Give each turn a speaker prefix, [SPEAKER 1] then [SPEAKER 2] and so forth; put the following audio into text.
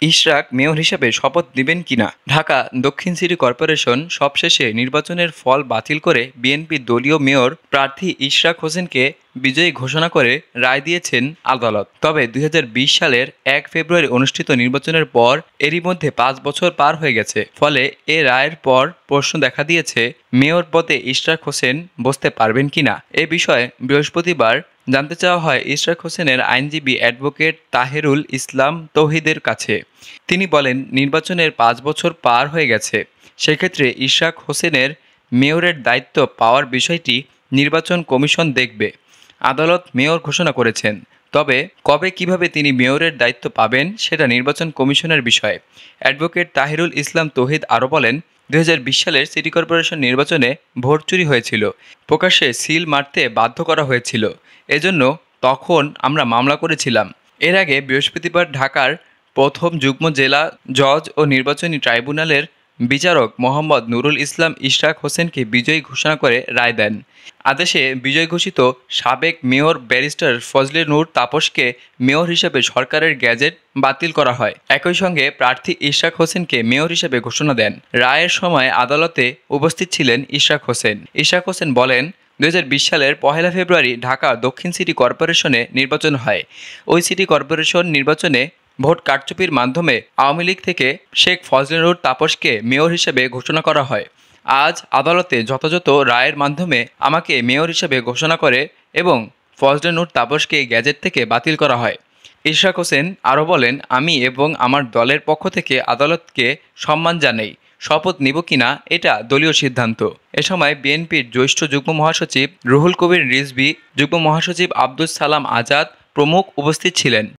[SPEAKER 1] Ishraq mayor হিসেবে শপথ নেবেন কিনা। ঢাকা দক্ষিণ সিটি কর্পোরেশন সবশেষে নির্বাচনের ফল বাতিল করে বিএনপি দলীয় মেয়র প্রার্থী ইশরাক হোসেনকে বিজয়ী ঘোষণা করে রায় দিয়েছেন আদালত। তবে ২০২০ সালের ১ ফেব্রুয়ারি অনুষ্ঠিত নির্বাচনের পর এরই মধ্যে ৫ বছর পার হয়ে গেছে। ফলে এ রায়ের পর প্রশ্ন দেখা দিয়েছে, মেয়র পদে ইশরাক হোসেন বসতে পারবেন কিনা। এ বিষয়ে বৃহস্পতিবার জানতে চাওয়া হয় ইশরাক হোসেনের আইনজীবী অ্যাডভোকেট তাহেরুল ইসলাম তৌহিদের কাছে। তিনি বলেন, নির্বাচনের ৫ বছর পার হয়ে গেছে। সেক্ষেত্রে ইশরাক হোসেনের মেয়রের দায়িত্ব পাওয়ার বিষয়টি নির্বাচন কমিশন দেখবে। আদালত মেয়র ঘোষণা করেছেন, তবে কবে কিভাবে তিনি মেয়রের দায়িত্ব পাবেন সেটা নির্বাচন কমিশনের বিষয়। অ্যাডভোকেট তাহিরুল ইসলাম তৌহিদ আরও বলেন, ২০২০ সালের সিটি কর্পোরেশন নির্বাচনে ভোট চুরি হয়েছিল, প্রকাশ্যে সিল মারতে বাধ্য করা হয়েছিল। এজন্য তখন আমরা মামলা করেছিলাম। এর আগে বৃহস্পতিবার ঢাকার প্রথম যুগ্ম জেলা জজ ও নির্বাচনী ট্রাইব্যুনালের বিচারক মোহাম্মদ নুরুল ইসলাম ইশরাক হোসেনকে বিজয়ী ঘোষণা করে রায় দেন। আদেশে বিজয় ঘোষিত সাবেক mayor barrister Fazle Noor তাপসকে mayor হিসেবে সরকারের গ্যাজেট বাতিল করা হয়। একই সঙ্গে প্রার্থী ইশরাক হোসেনকে মেয়র হিসেবে ঘোষণা দেন। রায়ের সময় আদালতে উপস্থিত ছিলেন ইশরাক হোসেন। ইশরাক হোসেন বলেন, ২০২০ সালের ১ ফেব্রুয়ারি ঢাকা দক্ষিণ সিটি কর্পোরেশনে নির্বাচন হয়। ওই সিটি কর্পোরেশন নির্বাচনে ভোট কারচুপির মাধ্যমে আওয়ামী লীগ থেকে শেখ ফজলে নূর তাপসকে মেয়র হিসেবে ঘোষণা করা হয়। আজ আদালতে যথাযথ রায়ের মাধ্যমে আমাকে মেয়র হিসেবে ঘোষণা করে এবং ফজলে নূর তাপসকে গ্যাজেট থেকে বাতিল করা হয়। ইশরাক হোসেন আরও বলেন, আমি এবং আমার দলের পক্ষ থেকে আদালতকে সম্মান জানাই। শপথ নিব কিনা এটা দলীয় সিদ্ধান্ত। এ সময় বিএনপির জ্যেষ্ঠ যুগ্ম মহাসচিব রুহুল কবির রিজভী, যুগ্ম মহাসচিব আব্দুস সালাম আজাদ প্রমুখ উপস্থিত ছিলেন।